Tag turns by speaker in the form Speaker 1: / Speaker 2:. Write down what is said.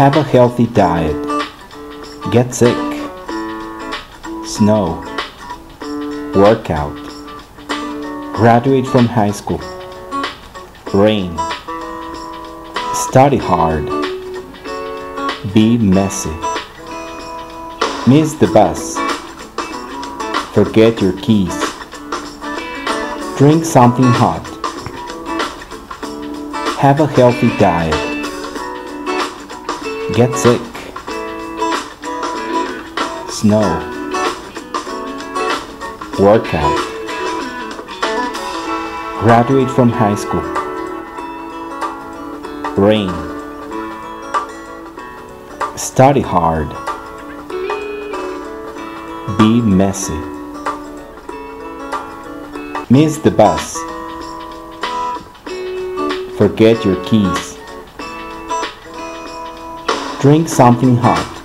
Speaker 1: Have a healthy diet. Get sick. Snow. Workout. Graduate from high school. Rain. Study hard. Be messy. Miss the bus. Forget your keys. Drink something hot. Have a healthy diet. Get sick. Snow. Workout. Graduate from high school. Rain. Study hard. Be messy. Miss the bus. Forget your keys. Drink something hot.